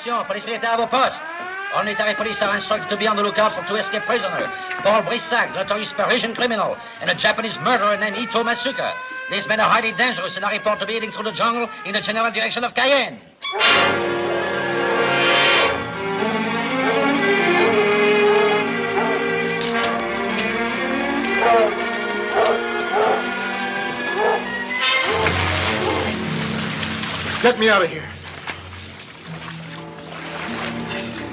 Attention, police militaire à vos postes. All military police are instructed to be on the lookout for two escaped prisoners. Paul Brissac, notorious Parisian criminal, and a Japanese murderer named Ito Masuka. These men are highly dangerous and are reported to be heading through the jungle in the general direction of Cayenne. Get me out of here.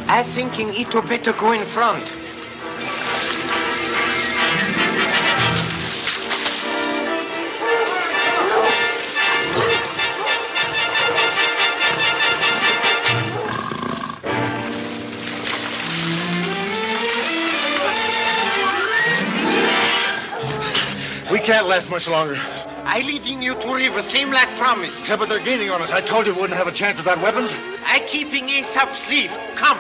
I thinking Ito better go in front. We can't last much longer. I leading you to river, same like promised. Yeah, but they're gaining on us. I told you we wouldn't have a chance without weapons. I keeping Ace up sleeve. Come.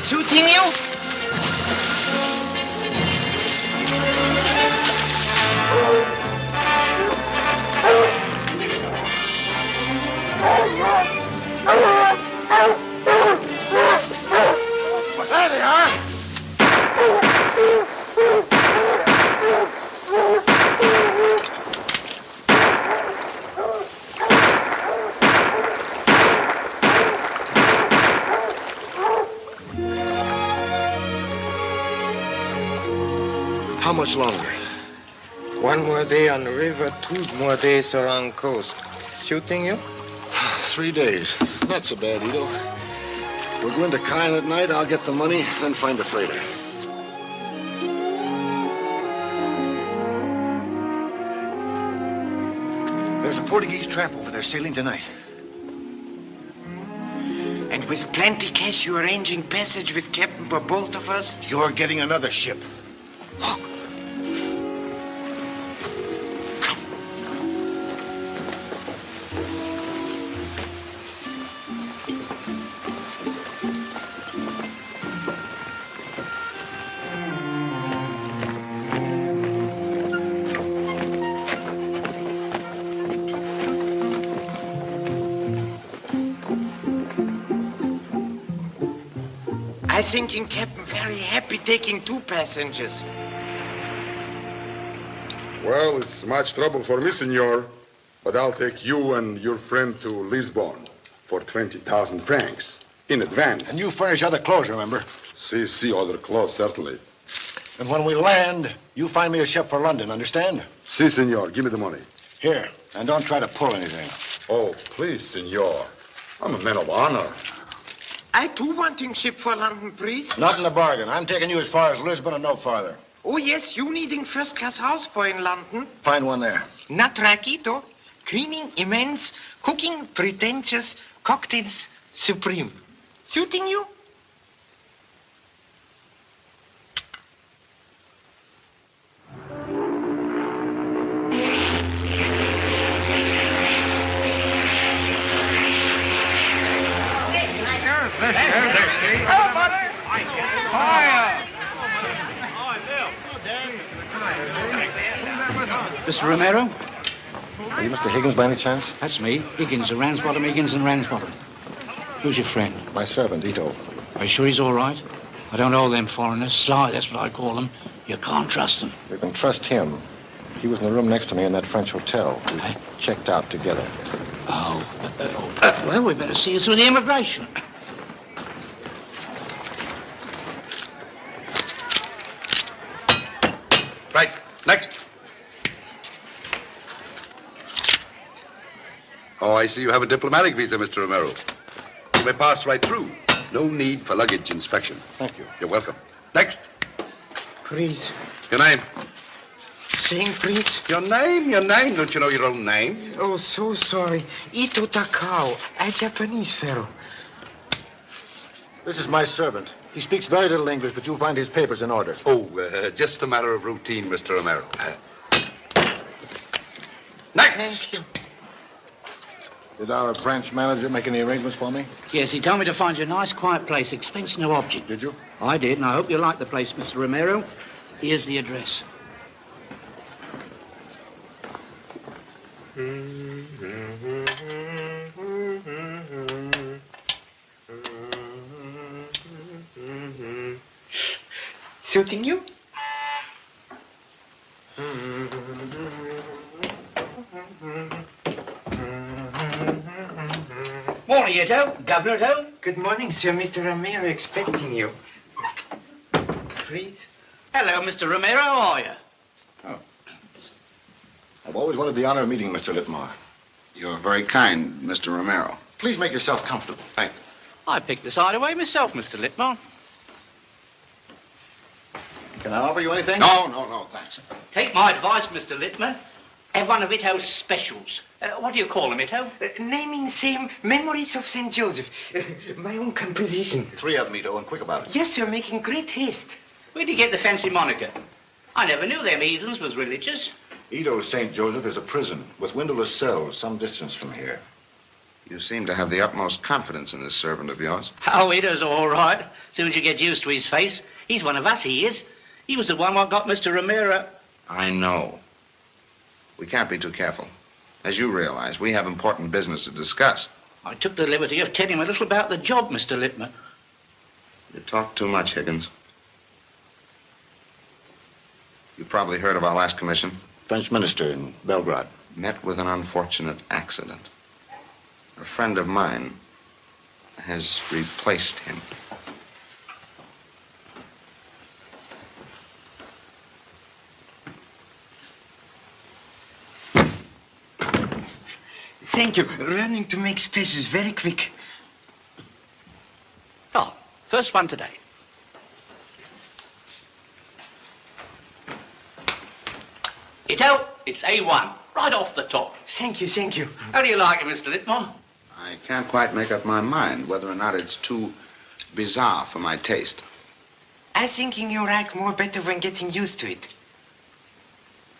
Shooting you? There they are. How much longer? 1 more day on the river, 2 more days around coast. Shooting you? 3 days. Not so bad, Ito. We'll go into Cayenne at night, I'll get the money, then find the freighter. There's a Portuguese tramp over there sailing tonight. And with plenty cash, you arranging passage with Captain for both of us? You're getting another ship. Look. I thinking Captain very happy taking 2 passengers. Well, it's much trouble for me, senor. But I'll take you and your friend to Lisbon for 20,000 francs in advance. And you furnish other clothes, remember? See, other clothes, certainly. And when we land, you find me a ship for London, understand? Si, senor. Give me the money. Here, and don't try to pull anything. Oh, please, senor. I'm a man of honor. I too wanting ship for London, please. Not in the bargain. I'm taking you as far as Lisbon and no farther. Oh, yes, you needing first-class houseboy in London. Find one there. Not Rakito. Cleaning, immense. Cooking, pretentious. Cocktails, supreme. Suiting you? Mr. Romero? Are you Mr. Higgins by any chance? That's me. Higgins and Ramsbottom, Higgins and Ramsbottom. Who's your friend? My servant, Ito. Are you sure he's all right? I don't hold them foreigners. Sly, that's what I call them. You can't trust them. You can trust him. He was in the room next to me in that French hotel. We Eh? checked out together. Oh. Well, we better see you through the immigration. Right. Next. Oh, I see you have a diplomatic visa, Mr. Romero. You may pass right through. No need for luggage inspection. Thank you. You're welcome. Next. Please. Your name. Saying please? Your name? Your name? Don't you know your own name? Oh, so sorry. Ito Takao, a Japanese fellow. This is my servant. He speaks very little English, but you'll find his papers in order. Oh, just a matter of routine, Mr. Romero. Next. Thank you. Did our branch manager make any arrangements for me? Yes, he told me to find you a nice, quiet place. Expense no object. Did you? I did, and I hope you like the place, Mr. Romero. Here's the address. Suiting you? Morning, Ito. Governor at home? Good morning, sir. Mr. Romero expecting you. Please. Hello, Mr. Romero. How are you? I've always wanted the honor of meeting Mr. Littmore. You're very kind, Mr. Romero. Please make yourself comfortable. Thank you. I picked this hideaway myself, Mr. Littmore. Can I offer you anything? No, thanks. Take my advice, Mr. Littmore. Have one of Ito's specials. What do you call them, Ito? Naming same Memories of St. Joseph. My own composition. 3 of them, Ito, and quick about it. Yes, sir, making great haste. Where'd you get the fancy moniker? I never knew them heathens was religious. Ito's St. Joseph is a prison with windowless cells some distance from here. You seem to have the utmost confidence in this servant of yours. Oh, Ito's all right. Soon as you get used to his face. He's one of us, he is. He was the one what got Mr. Romero. I know. We can't be too careful. As you realize, we have important business to discuss. I took the liberty of telling him a little about the job, Mr. Littmore. You talk too much, Higgins. You probably heard of our last commission. French minister in Belgrade. Met with an unfortunate accident. A friend of mine has replaced him. Thank you. Learning to make specials very quick. Oh, first one today. Ito, it's A1, right off the top. Thank you, thank you. How do you like it, Mr. Littmore? I can't quite make up my mind whether or not it's too bizarre for my taste. I thinking you like more better when getting used to it.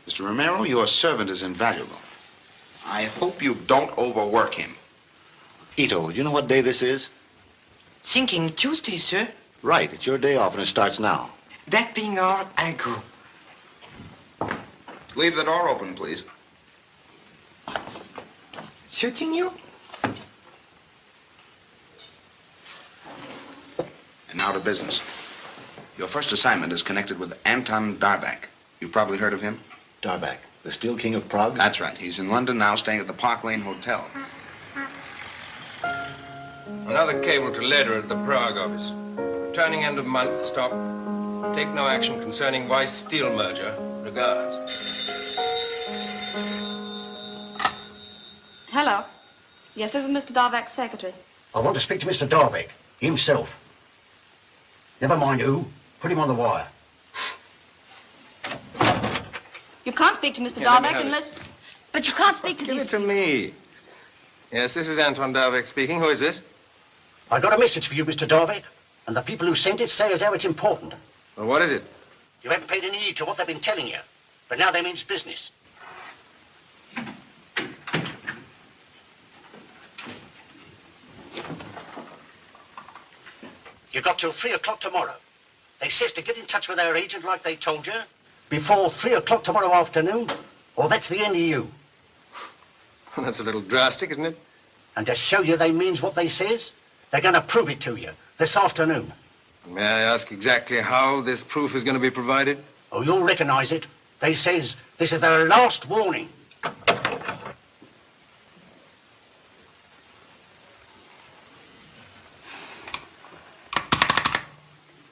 Mr. Romero, your servant is invaluable. I hope you don't overwork him. Ito, you know what day this is? Thinking Tuesday, sir. Right, it's your day off and it starts now. That being all, I go. Leave the door open, please. Suiting you? And now to business. Your first assignment is connected with Anton Darbak. You've probably heard of him? Darbak, the Steel King of Prague? That's right. He's in London now, staying at the Park Lane Hotel. Another cable to Leder at the Prague office. Turning end of month, stop. Take no action concerning Weiss Steel merger. Regards. Hello. Yes, this is Mr. Darbak's secretary. I want to speak to Mr. Darbak, himself. Never mind who. Put him on the wire. You can't speak to Mr. Here, let me Darbak have it. unless... But you can't speak to Give these... it to me. Yes, this is Anton Darbak speaking. Who is this? I got a message for you, Mr. Darbak, and the people who sent it say as how it's important. Well, what is it? You haven't paid any heed to what they've been telling you, but now they means business. You got till 3 o'clock tomorrow. They says to get in touch with our agent like they told you before 3 o'clock tomorrow afternoon, or that's the end of you. Well, that's a little drastic, isn't it? And to show you they means what they says, they're going to prove it to you this afternoon. May I ask exactly how this proof is going to be provided? Oh, you'll recognize it. They says this is their last warning.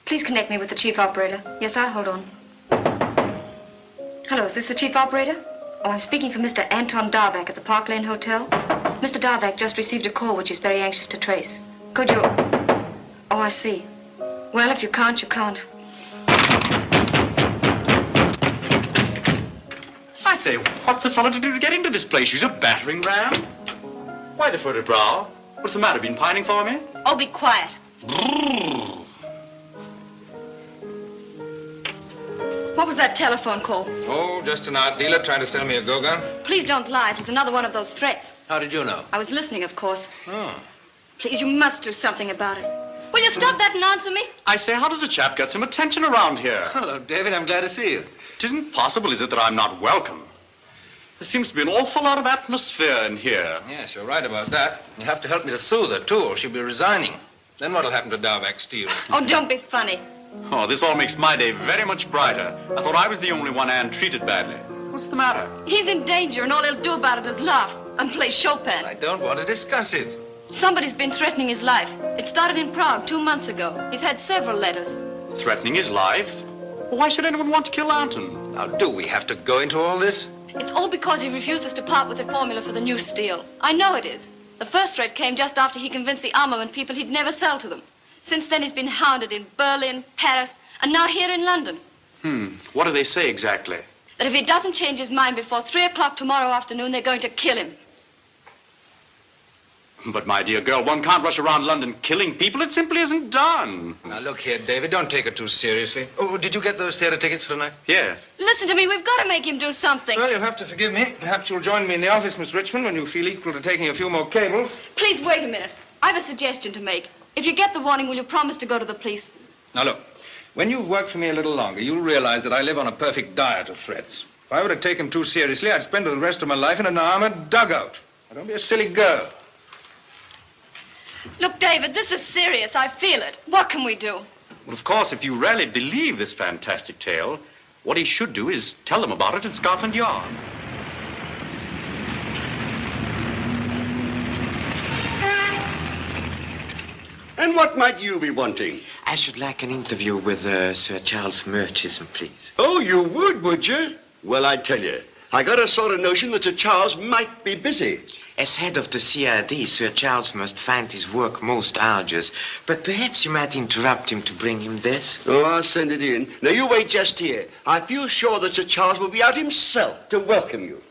Please connect me with the chief operator. Yes, sir. Hold on. Hello, is this the chief operator? Oh, I'm speaking for Mr. Anton Darbak at the Park Lane Hotel. Mr. Darbak just received a call which he's very anxious to trace. Could you... Oh, I see. Well, if you can't, you can't. I say, what's the fellow to do to get into this place? She's a battering ram. Why the furrowed brow? What's the matter? Been pining for me? Oh, be quiet. What was that telephone call? Oh, just an art dealer trying to sell me a go-gun. Please don't lie. It was another one of those threats. How did you know? I was listening, of course. Oh. Please, you must do something about it. Will you stop that and answer me? I say, how does a chap get some attention around here? Hello, David. I'm glad to see you. It isn't possible, is it, that I'm not welcome? There seems to be an awful lot of atmosphere in here. Yes, you're right about that. You have to help me to soothe her, too, or she'll be resigning. Then what'll happen to Darvac Steel? Oh, don't be funny. Oh, this all makes my day very much brighter. I thought I was the only one Anne treated badly. What's the matter? He's in danger, and all he'll do about it is laugh and play Chopin. I don't want to discuss it. Somebody's been threatening his life. It started in Prague 2 months ago. He's had several letters. Threatening his life? Why should anyone want to kill Anton? Now, do we have to go into all this? It's all because he refuses to part with the formula for the new steel. I know it is. The first threat came just after he convinced the armament people he'd never sell to them. Since then, he's been hounded in Berlin, Paris, and now here in London. What do they say exactly? That if he doesn't change his mind before 3 o'clock tomorrow afternoon, they're going to kill him. But, my dear girl, one can't rush around London killing people. It simply isn't done. Now, look here, David. Don't take it too seriously. Oh, did you get those theater tickets for tonight? Yes. Listen to me. We've got to make him do something. Well, you'll have to forgive me. Perhaps you'll join me in the office, Miss Richmond, when you feel equal to taking a few more cables. Please wait a minute. I have a suggestion to make. If you get the warning, will you promise to go to the police? Now, look. When you've worked for me a little longer, you'll realize that I live on a perfect diet of threats. If I were to take them too seriously, I'd spend the rest of my life in an armored dugout. Now, don't be a silly girl. Look, David, this is serious. I feel it. What can we do? Well, of course, if you really believe this fantastic tale, what he should do is tell them about it at Scotland Yard. And what might you be wanting? I should like an interview with Sir Charles Murchison, please. Oh, you would you? Well, I tell you, I got a sort of notion that Sir Charles might be busy. As head of the CID, Sir Charles must find his work most arduous. But perhaps you might interrupt him to bring him this. Oh, I'll send it in. Now, you wait just here. I feel sure that Sir Charles will be out himself to welcome you.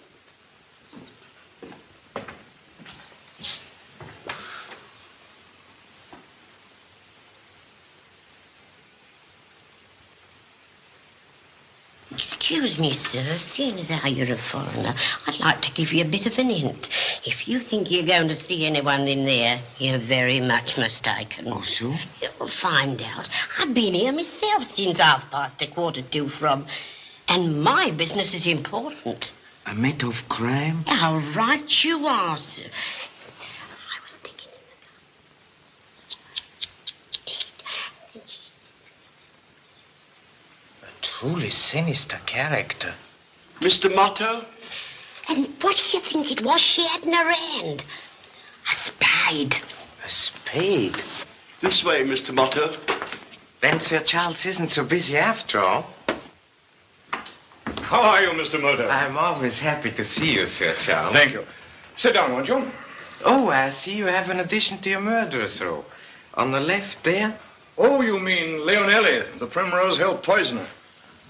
Excuse me, sir, seeing as how you're a foreigner, I'd like to give you a bit of an hint. If you think you're going to see anyone in there, you're very much mistaken. Oh, so? You'll find out. I've been here myself since 2:15 from, and my business is important. A matter of crime? How right you are, sir. Truly sinister character. Mr. Motto? And what do you think it was she had in her hand? A spade. A spade? This way, Mr. Motto. Then Sir Charles isn't so busy after all. How are you, Mr. Murdo? I'm always happy to see you, Sir Charles. Thank you. Sit down, won't you? Oh, I see you have an addition to your murderer's row. On the left there? Oh, you mean Leonelli, the Primrose Hill poisoner.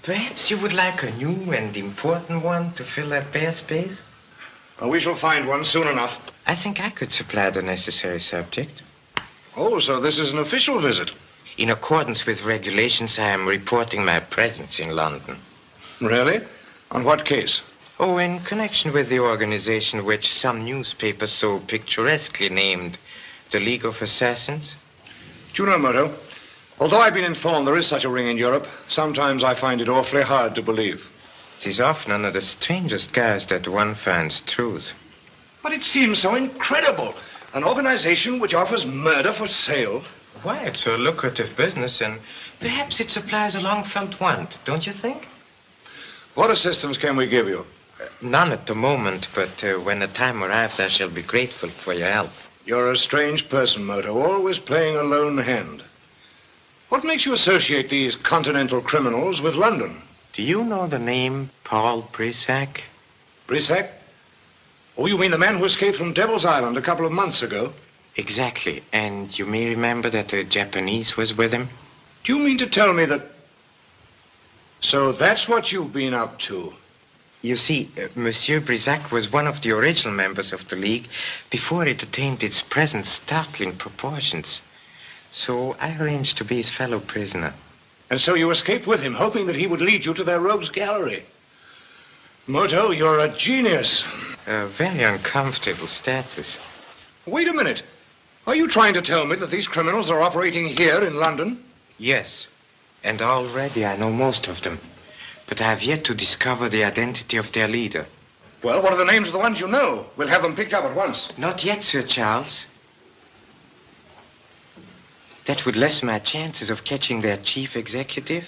Perhaps you would like a new and important one to fill that bare space? Well, we shall find one soon enough. I think I could supply the necessary subject. Oh, so this is an official visit? In accordance with regulations, I am reporting my presence in London. Really? On what case? Oh, in connection with the organization which some newspapers so picturesquely named the League of Assassins. Do you know, Murdo, although I've been informed there is such a ring in Europe, sometimes I find it awfully hard to believe. It is often under the strangest guise that one finds truth. But it seems so incredible. An organization which offers murder for sale. Why, it's a lucrative business, and perhaps it supplies a long-felt want, don't you think? What assistance can we give you? None at the moment, but when the time arrives, I shall be grateful for your help. You're a strange person, Moto, always playing a lone hand. What makes you associate these continental criminals with London? Do you know the name Paul Brisac? Brisac? Oh, you mean the man who escaped from Devil's Island a couple of months ago? Exactly. And you may remember that the Japanese was with him? Do you mean to tell me that... So that's what you've been up to? You see, Monsieur Brisac was one of the original members of the League before it attained its present startling proportions. So I arranged to be his fellow prisoner. And so you escaped with him, hoping that he would lead you to their rogues' gallery. Moto, you're a genius. A very uncomfortable status. Wait a minute. Are you trying to tell me that these criminals are operating here in London? Yes, and already I know most of them. But I have yet to discover the identity of their leader. Well, what are the names of the ones you know? We'll have them picked up at once. Not yet, Sir Charles. That would lessen my chances of catching their chief executive.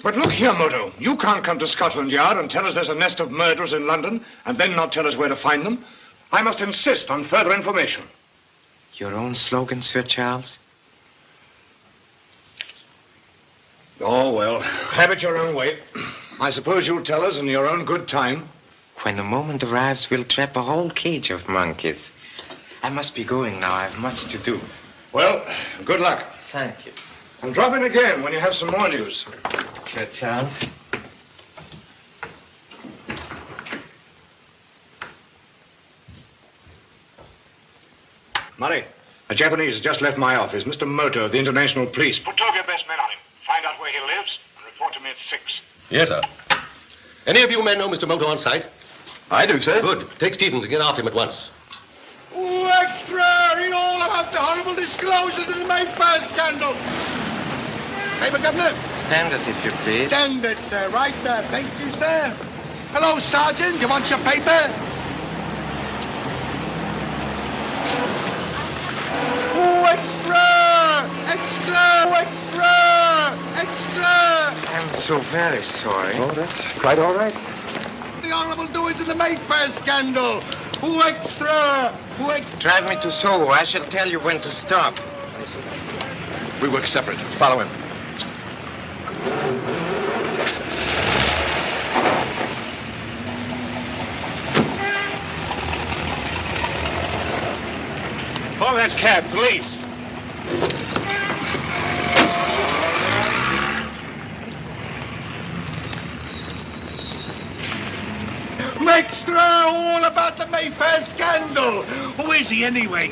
But look here, Moto. You can't come to Scotland Yard and tell us there's a nest of murderers in London and then not tell us where to find them. I must insist on further information. Your own slogan, Sir Charles? Oh, well, have it your own way. I suppose you'll tell us in your own good time. When the moment arrives, we'll trap a whole cage of monkeys. I must be going now. I have much to do. Well, good luck. Thank you. And drop in again when you have some more news. Sir Charles? Murray, a Japanese has just left my office. Mr. Moto of the International Police. Put two of your best men on him. Find out where he lives and report to me at 6. Yes, sir. Any of you men know Mr. Moto on sight? I do, sir. Good. Take Stevens and get after him at once. Oh, extra! Read all about the horrible disclosures in the Mayfair scandal. Paper, Governor? Stand it, if you please. Stand it, sir. Right there. Thank you, sir. Hello, Sergeant. You want your paper? Oh, extra! Extra! Extra! Extra! I'm so very sorry. Oh, that's quite all right. The horrible doings in the Mayfair scandal. Oh, extra! Oh, extra! Drive me to Soho. I shall tell you when to stop. We work separate. Follow him. Call that cab, police. Extra! All about the Mayfair scandal. Who is he, anyway?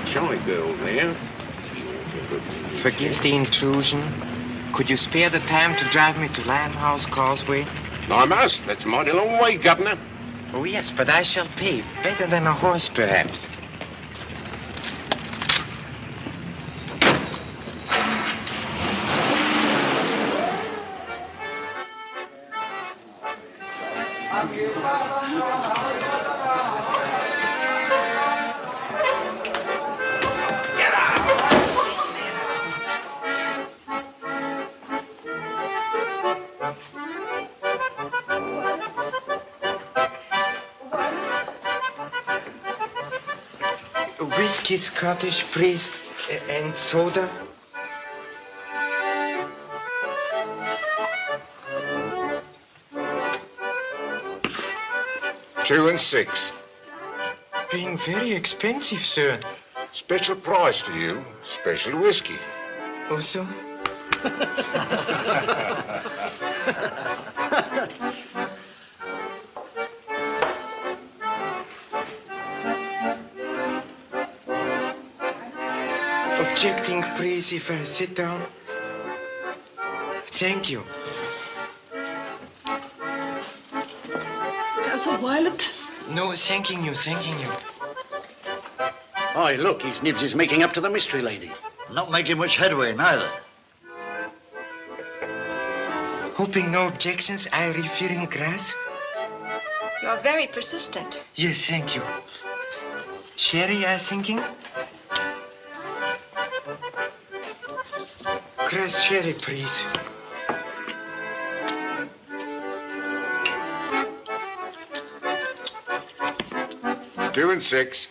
Jolly girl there. Forgive the intrusion. Could you spare the time to drive me to Limehouse Causeway? I must. That's a mighty long way, Governor. Oh, yes, but I shall pay. Better than a horse, perhaps. Whiskey, Scottish, please, and soda. $2 and $6. Being very expensive, sir. Special price to you. Special whiskey. Also? Objecting, please, if I sit down. Thank you. So violent? No, thanking you, thanking you. Oh, look, his nibs is making up to the mystery lady. Not making much headway, neither. Hoping no objections, I refill in grass. You're very persistent. Yes, thank you. Sherry, I thinking? Grass sherry, please. $2 and $6.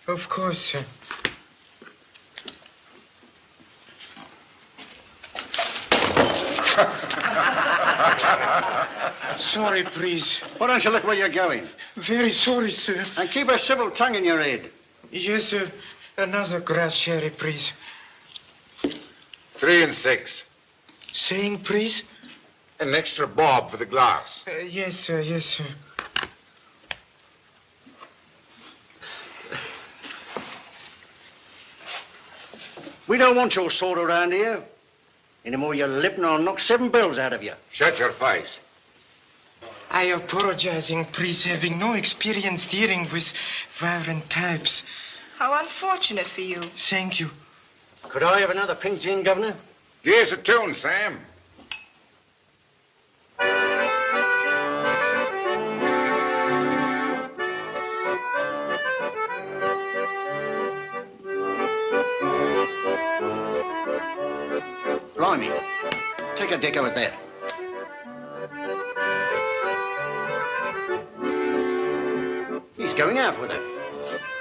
Of course, sir. Sorry, please. Why don't you look where you're going? Very sorry, sir. And keep a civil tongue in your head. Yes, sir. Another grass sherry, please. $3 and $6. Saying, please? An extra bob for the glass. Yes, sir, yes, sir. We don't want your sort around here. Any more of your lip and I'll knock 7 bills out of you. Shut your face. I apologize, please, having no experience dealing with violent types. How unfortunate for you. Thank you. Could I have another pink gin, Governor? Here's a tune, Sam. Blimey. Take a dick out there. He's going out with her.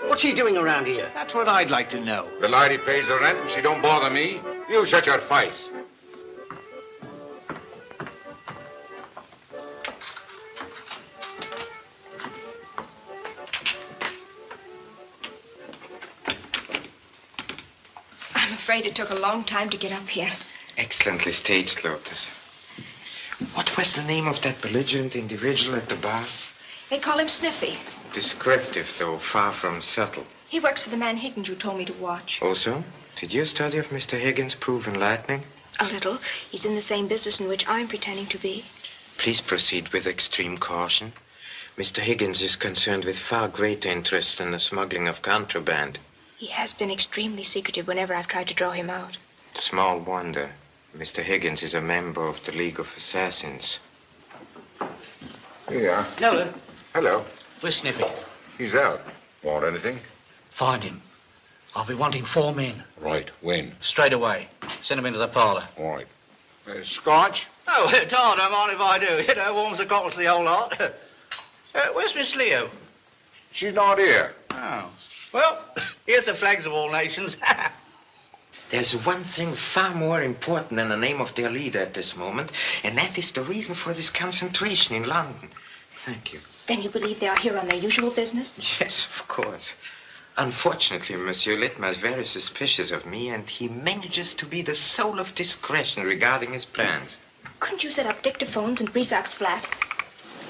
What's he doing around here? That's what I'd like to know. The lady pays the rent and she don't bother me. You shut your face. I'm afraid it took a long time to get up here. Excellently staged, Lotus. What was the name of that belligerent individual at the bar? They call him Sniffy. Descriptive, though far from subtle. He works for the man Higgins who told me to watch. Also, did your study of Mr. Higgins prove enlightening? A little. He's in the same business in which I'm pretending to be. Please proceed with extreme caution. Mr. Higgins is concerned with far greater interest in the smuggling of contraband. He has been extremely secretive whenever I've tried to draw him out. Small wonder. Mr. Higgins is a member of the League of Assassins. Here you are. Nolan. Hello. Where's Sniffy? He's out. Want anything? Find him. I'll be wanting 4 men. Right. When? Straight away. Send him into the parlor. All right. Scotch? Oh, Tom, don't mind if I do. You know, warms the cockles to the whole lot. Where's Miss Leo? She's not here. Oh. Well, here's the flags of all nations. There's one thing far more important than the name of their leader at this moment, and that is the reason for this concentration in London. Thank you. Then you believe they are here on their usual business? Yes, of course. Unfortunately, Monsieur Litma is very suspicious of me, and he manages to be the soul of discretion regarding his plans. Couldn't you set up dictaphones in Brisac's flat?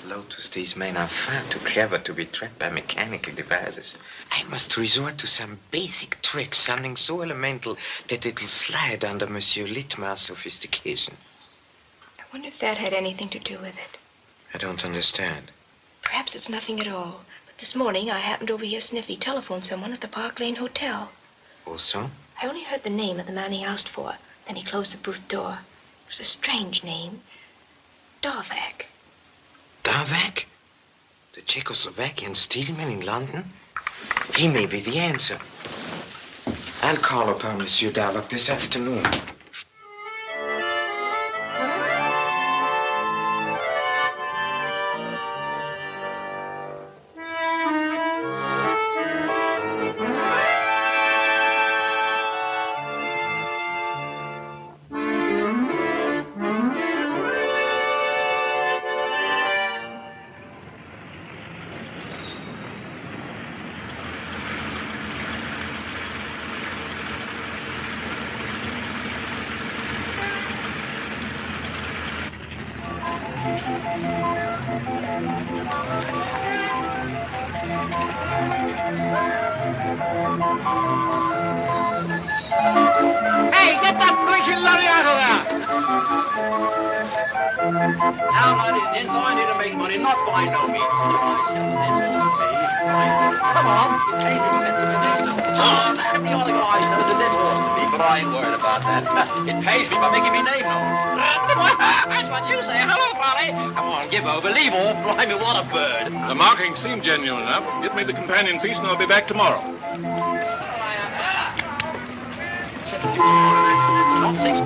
Lotus, these men are far too clever to be trapped by mechanical devices. I must resort to some basic trick, something so elemental that it'll slide under Monsieur Litma's sophistication. I wonder if that had anything to do with it. I don't understand. Perhaps it's nothing at all. But this morning I happened to overhear Sniffy telephone someone at the Park Lane Hotel. Also? I only heard the name of the man he asked for. Then he closed the booth door. It was a strange name. Darvak. Darvak? The Czechoslovakian steelman in London? He may be the answer. I'll call upon Monsieur Darvak this afternoon. Hey, get that blinking lorry out of there! Now, ladies and gents, I'm here to make money, not by no means. Come on, it pays me to get to the name. Tom, every other guy says a dead horse to me, but I ain't worried about that. It pays me by making me name known. That's what you say. Hello, Polly. Come on, give over, leave off. Blimey, what a bird. The markings seem genuine enough. Get me the companion piece and I'll be back tomorrow. Not 6.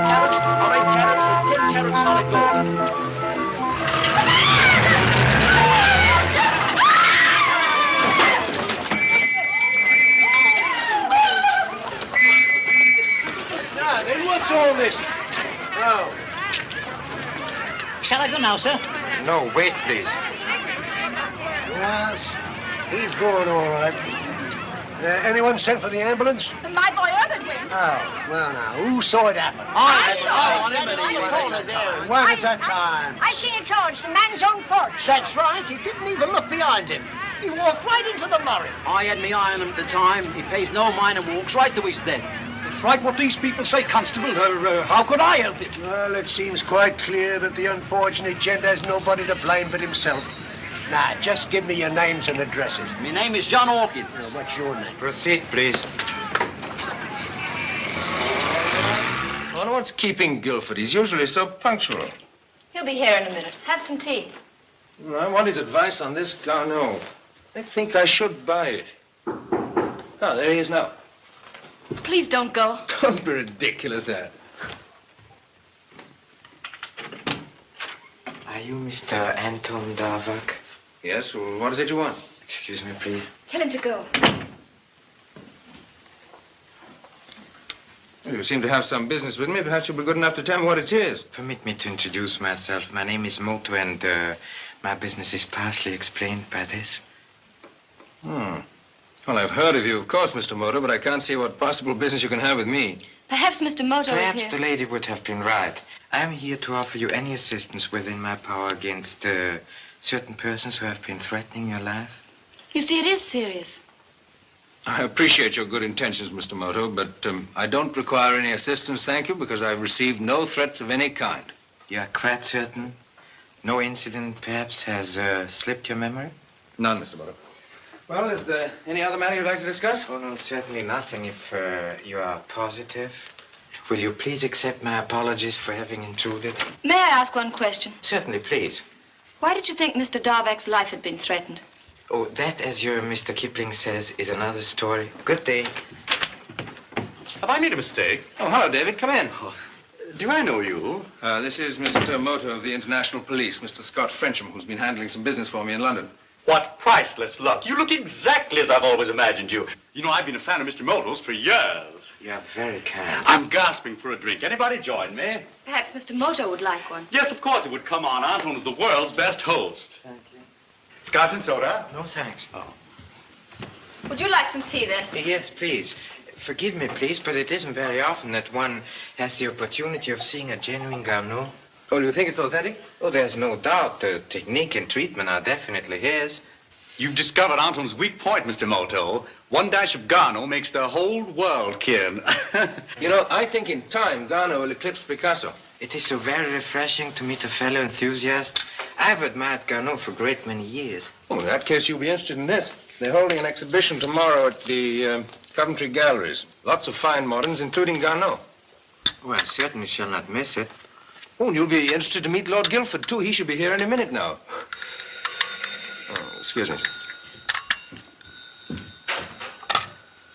Carrots, orange carrots with 10 carrots solid gold. Now, then what's all this? Oh. Shall I go now, sir? No, wait, please. Yes, he's going all right. Anyone sent for the ambulance? My boy ordered him. Oh, well now, who saw it happen? I saw it. One at a time. I seen it charged, the man's own porch. That's right, he didn't even look behind him. He walked right into the lorry. I had my eye on him at the time. He pays no mind and walks right to his death. It's right what these people say, Constable. How could I help it? Well, it seems quite clear that the unfortunate gent has nobody to blame but himself. Now, just give me your names and addresses. My name is John Hawkins. What's your name? Proceed, please. I wonder what's keeping Guilford. He's usually so punctual. He'll be here in a minute. Have some tea. I want his advice on this Garneau. I think I should buy it. Oh, there he is now. Please don't go. Don't be ridiculous, Anne. Are you Mr. Anton Darvak? Yes, well, what is it you want? Excuse me, please. Tell him to go. Well, you seem to have some business with me. Perhaps you'll be good enough to tell me what it is. Permit me to introduce myself. My name is Moto, and my business is partially explained by this. Well, I've heard of you, of course, Mr. Moto, but I can't see what possible business you can have with me. Perhaps Mr. Moto is Perhaps here. the lady would have been right. I'm here to offer you any assistance within my power against certain persons who have been threatening your life. You see, it is serious. I appreciate your good intentions, Mr. Moto, but I don't require any assistance, thank you, because I've received no threats of any kind. You are quite certain? No incident, perhaps, has slipped your memory? None, Mr. Moto. Well, is there any other matter you'd like to discuss? Oh, no, certainly nothing, if you are positive. Will you please accept my apologies for having intruded? May I ask one question? Certainly, please. Why did you think Mr. Darvak's life had been threatened? Oh, that, as your Mr. Kipling says, is another story. Good day. Have I made a mistake? Oh, hello, David. Come in. Do I know you? This is Mr. Moto of the International Police, Mr. Scott Frencham, who's been handling some business for me in London. What priceless luck. You look exactly as I've always imagined you. You know, I've been a fan of Mr. Moto's for years. You're very kind. I'm gasping for a drink. Anybody join me? Perhaps Mr. Moto would like one. Yes, of course it would. Come on. Anton is the world's best host. Thank you. Scotch and soda? No, thanks. Oh. Would you like some tea, then? Yes, please. Forgive me, please, but it isn't very often that one has the opportunity of seeing a genuine Garneau. Oh, do you think it's authentic? Oh, there's no doubt. The technique and treatment are definitely his. You've discovered Anton's weak point, Mr. Moto. One dash of Garneau makes the whole world kin. You know, I think in time, Garneau will eclipse Picasso. It is so very refreshing to meet a fellow enthusiast. I've admired Garneau for a great many years. Oh, in that case, you'll be interested in this. They're holding an exhibition tomorrow at the Coventry Galleries. Lots of fine moderns, including Garneau. Well, I certainly shall not miss it. Oh, and you'll be interested to meet Lord Guilford, too. He should be here any minute now. Oh, excuse me.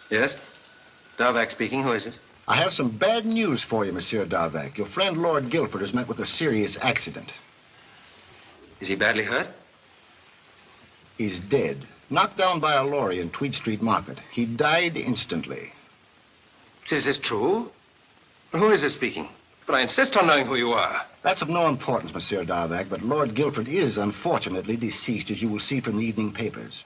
Yes? Darvak speaking. Who is it? I have some bad news for you, Monsieur Darvak. Your friend Lord Guilford has met with a serious accident. Is he badly hurt? He's dead. Knocked down by a lorry in Tweed Street Market. He died instantly. Is this true? Who is this speaking? But I insist on knowing who you are. That's of no importance, Monsieur Darvak, but Lord Guilford is unfortunately deceased, as you will see from the evening papers.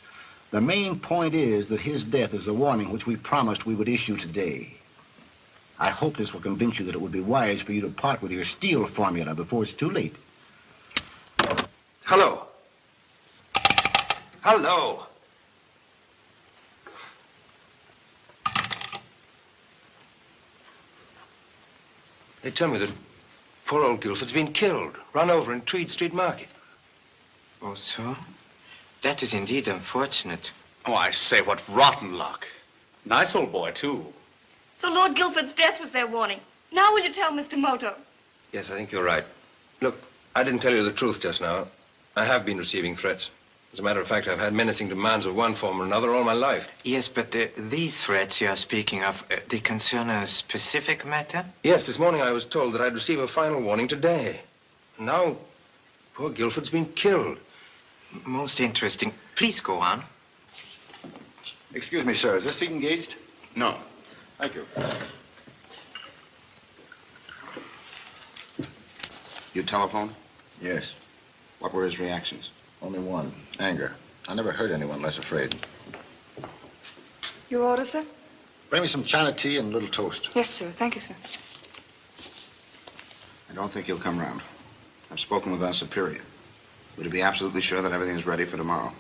The main point is that his death is a warning which we promised we would issue today. I hope this will convince you that it would be wise for you to part with your steel formula before it's too late. Hello. Hello. They tell me that poor old Guilford's been killed, run over in Tweed Street Market. Oh, so? That is indeed unfortunate. Oh, I say, what rotten luck. Nice old boy, too. So Lord Guilford's death was their warning. Now will you tell Mr. Moto? Yes, I think you're right. Look, I didn't tell you the truth just now. I have been receiving threats. As a matter of fact, I've had menacing demands of one form or another all my life. Yes, but these threats you are speaking of, they concern a specific matter? Yes, this morning I was told that I'd receive a final warning today. Now, poor Guilford's been killed. Most interesting. Please go on. Excuse me, sir. Is this seat engaged? No. Thank you. You telephoned? Yes. What were his reactions? Only one. Anger. I never heard anyone less afraid. Your order, sir? Bring me some China tea and a little toast. Yes, sir. Thank you, sir. I don't think he'll come round. I've spoken with our superior. We're to be absolutely sure that everything is ready for tomorrow.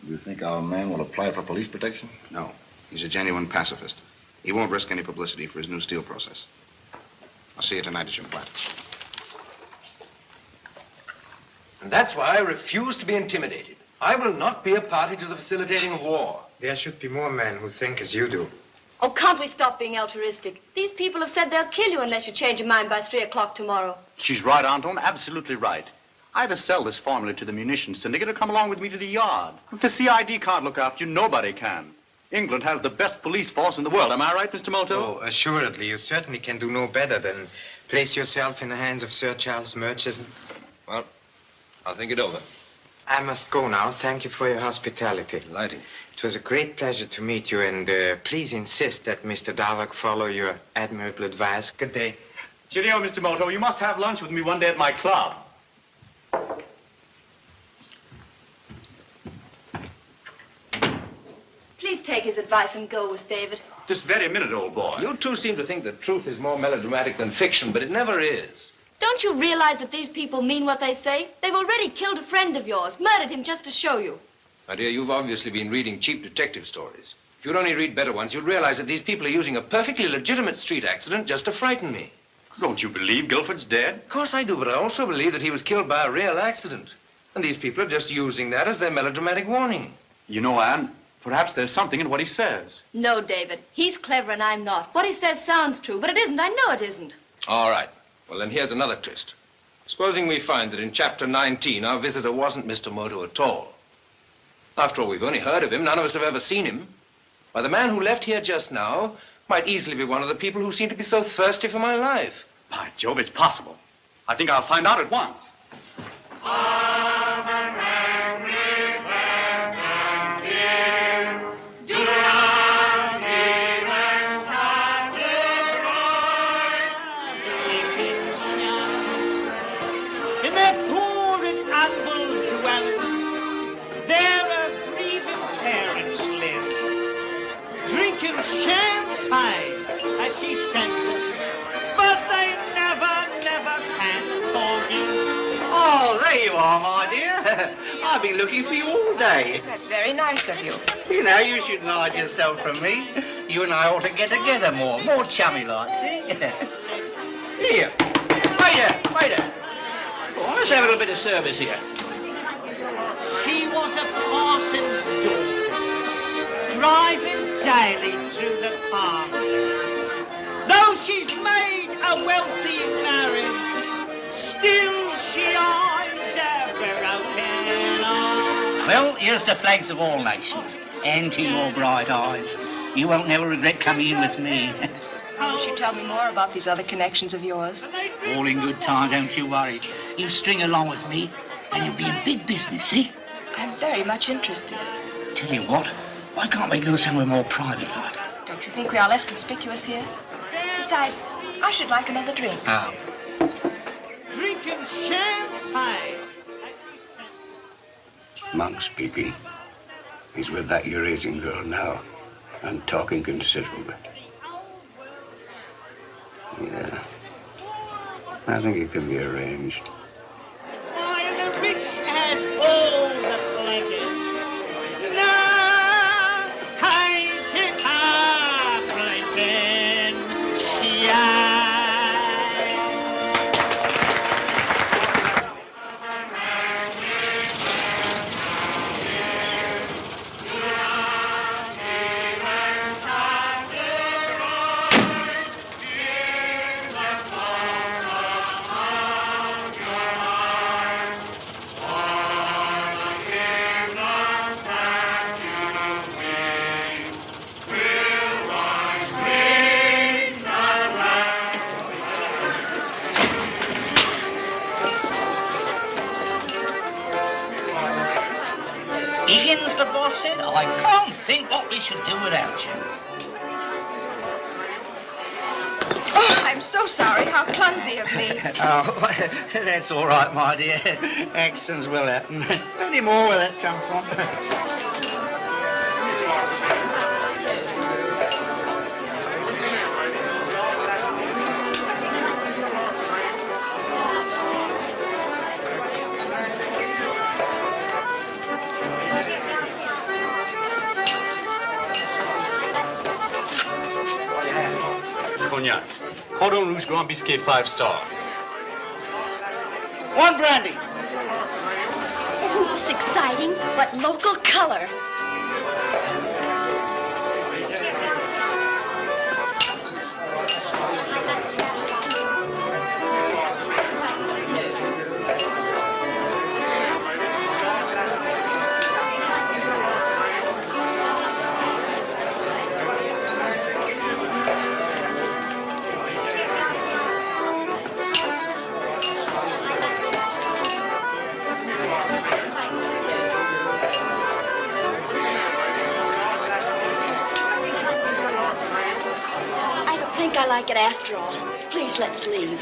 You think our man will apply for police protection? No. He's a genuine pacifist. He won't risk any publicity for his new steel process. I'll see you tonight at your flat. And that's why I refuse to be intimidated. I will not be a party to the facilitating of war. There should be more men who think as you do. Oh, can't we stop being altruistic? These people have said they'll kill you unless you change your mind by 3 o'clock tomorrow. She's right, Anton. Absolutely right. Either sell this formula to the munitions syndicate or come along with me to the yard. If the CID can't look after you, nobody can. England has the best police force in the world. Am I right, Mr. Moto? Oh, assuredly. You certainly can do no better than place yourself in the hands of Sir Charles Murchison. Well, I'll think it over. I must go now. Thank you for your hospitality. Delighted. It was a great pleasure to meet you, and please insist that Mr. Darvak follow your admirable advice. Good day. Cheerio, Mr. Moto. You must have lunch with me one day at my club. Please take his advice and go with David. This very minute, old boy. You two seem to think that truth is more melodramatic than fiction, but it never is. Don't you realize that these people mean what they say? They've already killed a friend of yours, murdered him just to show you. My dear, you've obviously been reading cheap detective stories. If you'd only read better ones, you'd realize that these people are using a perfectly legitimate street accident just to frighten me. Don't you believe Guilford's dead? Of course I do, but I also believe that he was killed by a real accident. And these people are just using that as their melodramatic warning. You know, Anne, perhaps there's something in what he says. No, David. He's clever and I'm not. What he says sounds true, but it isn't. I know it isn't. All right. Well, then here's another twist. Supposing we find that in Chapter 19, our visitor wasn't Mr. Moto at all. After all, we've only heard of him. None of us have ever seen him. Why, the man who left here just now might easily be one of the people who seem to be so thirsty for my life. By Jove, it's possible. I think I'll find out at once. In their poor and humble dwelling, there a grievous parents live, drinking champagne as she sends it, but they never can forgive. Oh, there you are, my dear. I've been looking for you all day. That's very nice of you. You know, you shouldn't hide yourself from me. You and I ought to get together more chummy like, see? Here. Waiter. Oh, let's have a little bit of service here. She was a parson's daughter, driving daily through the park. Though she's made a wealthy marriage, still she eyes a broken eye. Well, here's the flags of all nations. And to your bright eyes. You won't never regret coming in with me. You should tell me more about these other connections of yours. All in good time, don't you worry. You string along with me, and you'll be in big business, see? I'm very much interested. Tell you what, why can't we go somewhere more private like? Don't you think we are less conspicuous here? Besides, I should like another drink. Oh. Drinking champagne. Monk speaking. He's with that Eurasian girl now, and talking considerably. Yeah. I think it can be arranged. Why, the rich has all the pleasures. Now, ain't it Higgins, the boss said, I can't think what we should do without you. Oh, I'm so sorry. How clumsy of me. Oh, that's all right, my dear. Accidents will happen. Any more where that come from? cognac. Cordon Rouge Grand Bisquet 5-star. 1 brandy. Isn't this exciting? What local color? I like it after all. Please, let's leave.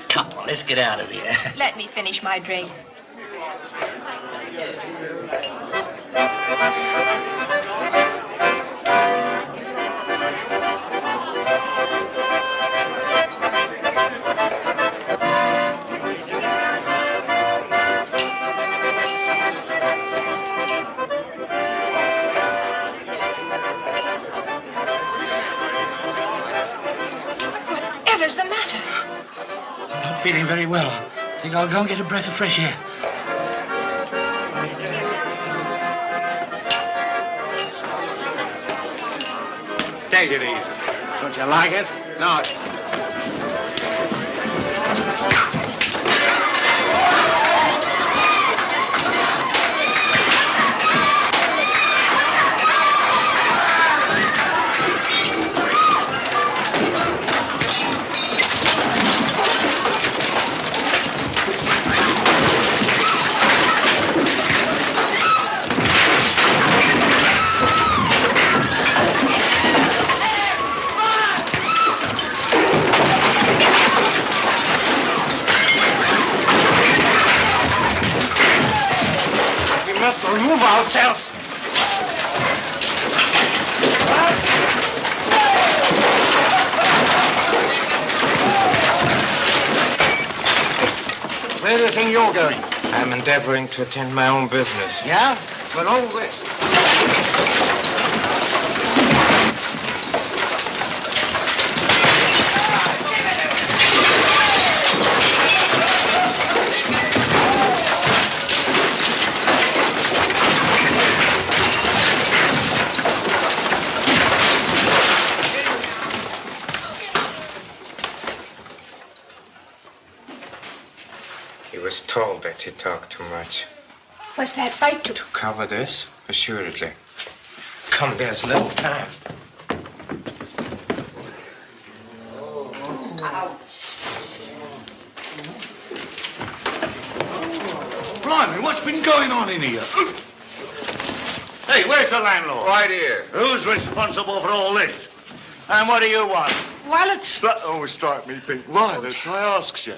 Come on, let's get out of here. Let me finish my drink. Whatever's the matter? I'm not feeling very well. I think I'll go and get a breath of fresh air. Take it easy. Don't you like it? No. Remove ourselves. Where do you think you're going? I'm endeavoring to attend my own business. Yeah? But all this. He was told that he talked too much. Was that fight to Cover this? Assuredly. Come, there's little time. Blimey, what's been going on in here? Hey, where's the landlord? Right here. Who's responsible for all this? And what do you want? Wallets? Oh, strike me pink. Violets, I asks you.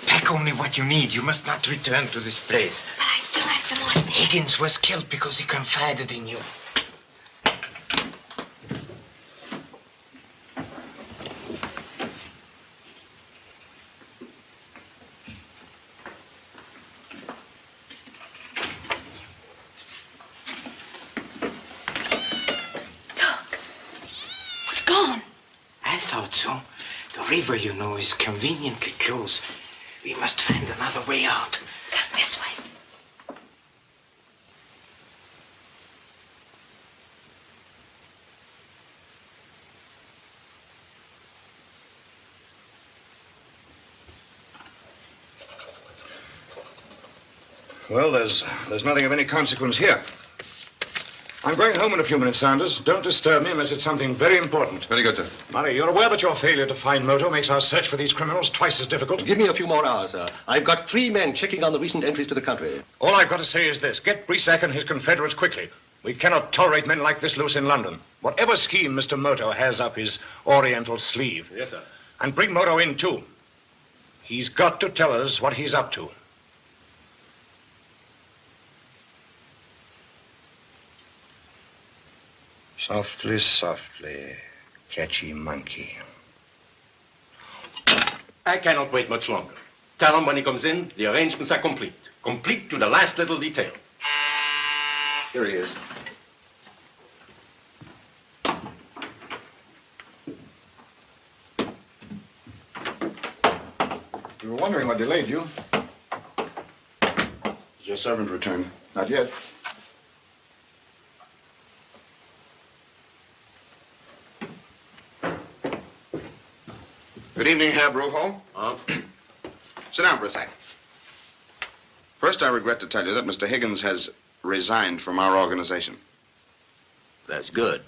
Pack only what you need. You must not return to this place. But I still have some more. Higgins was killed because he confided in you. Gone. I thought so. The river, you know, is conveniently close. We must find another way out. Come this way. Well, there's nothing of any consequence here. I'm going home in a few minutes, Sanders. Don't disturb me unless it's something very important. Very good, sir. Murray, you're aware that your failure to find Moto makes our search for these criminals twice as difficult? Give me a few more hours, sir. I've got 3 men checking on the recent entries to the country. All I've got to say is this. Get Bresac and his confederates quickly. We cannot tolerate men like this loose in London. Whatever scheme Mr. Moto has up his oriental sleeve. Yes, sir. And bring Moto in, too. He's got to tell us what he's up to. Softly, softly, catchy monkey. I cannot wait much longer. Tell him when he comes in, the arrangements are complete. Complete to the last little detail. Here he is. We were wondering what delayed you. Has your servant returned? Not yet. Good evening, Herr Brujo. Sit down for a sec. First, I regret to tell you that Mr. Higgins has resigned from our organization. That's good.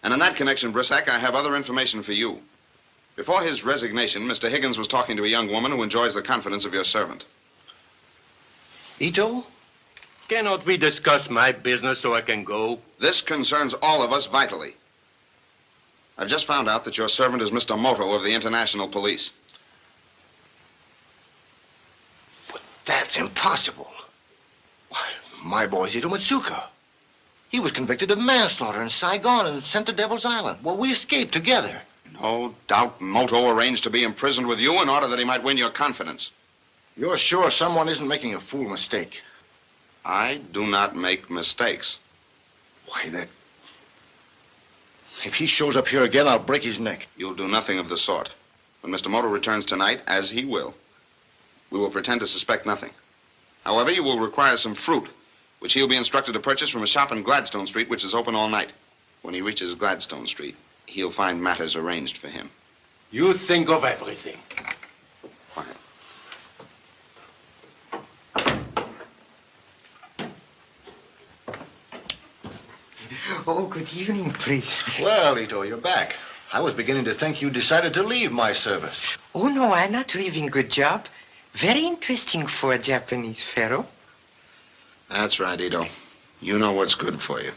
And in that connection, Brissac, I have other information for you. Before his resignation, Mr. Higgins was talking to a young woman who enjoys the confidence of your servant. Ito? Cannot we discuss my business so I can go? This concerns all of us vitally. I've just found out that your servant is Mr. Moto of the International Police. That's impossible. Why, my boy's Ito Matsuka. He was convicted of manslaughter in Saigon and sent to Devil's Island. Well, we escaped together. No doubt Moto arranged to be imprisoned with you in order that he might win your confidence. You're sure someone isn't making a fool mistake? I do not make mistakes. Why, that... If he shows up here again, I'll break his neck. You'll do nothing of the sort. When Mr. Moto returns tonight, as he will, we will pretend to suspect nothing. However, you will require some fruit, which he'll be instructed to purchase from a shop in Gladstone Street, which is open all night. When he reaches Gladstone Street, he'll find matters arranged for him. You think of everything. Quiet. Oh, good evening, please. Well, Ito, you're back. I was beginning to think you decided to leave my service. Oh, no, I'm not leaving. Good job. Very interesting for a Japanese fellow. That's right, Ito. You know what's good for you.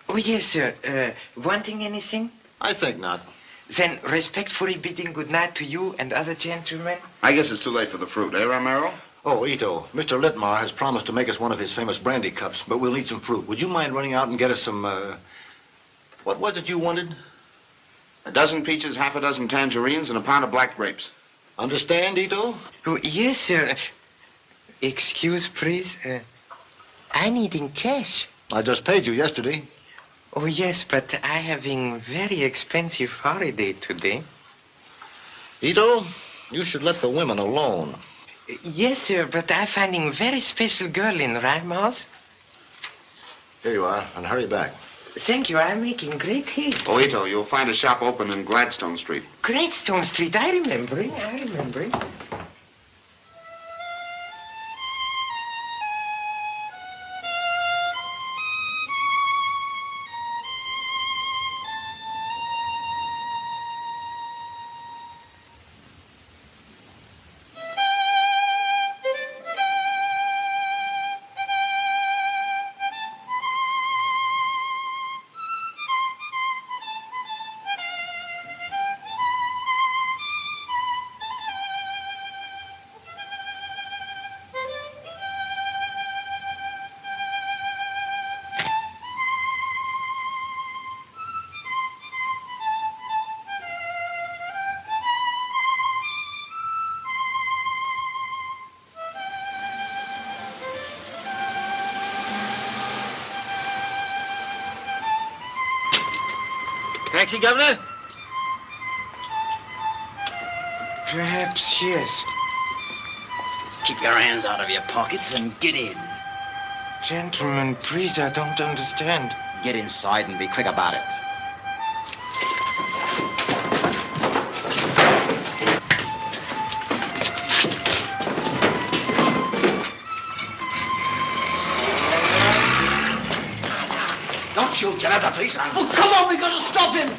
Oh, yes, sir. Wanting anything? I think not. Then respectfully bidding good night to you and other gentlemen. I guess it's too late for the fruit, eh, Romero? Oh, Ito, Mr. Litmar has promised to make us one of his famous brandy cups, but we'll need some fruit. Would you mind running out and get us some, what was it you wanted? A dozen peaches, half a dozen tangerines, and a pound of black grapes. Understand, Ito? Oh, yes, sir. Excuse, please. I need in cash. I just paid you yesterday. Oh, yes, but I having very expensive holiday today. Ito, you should let the women alone. Yes, sir, but I finding very special girl in Rhymehouse. Here you are, and hurry back. Thank you. I'm making great haste. Oh, Ito, you'll find a shop open in Gladstone Street. Gladstone Street. I remember. Taxi, Governor? Perhaps, yes. Keep your hands out of your pockets and get in. Gentlemen, please, I don't understand. Get inside and be quick about it. Don't shoot. Get out of the police. Oh, come on, we gotta stop him.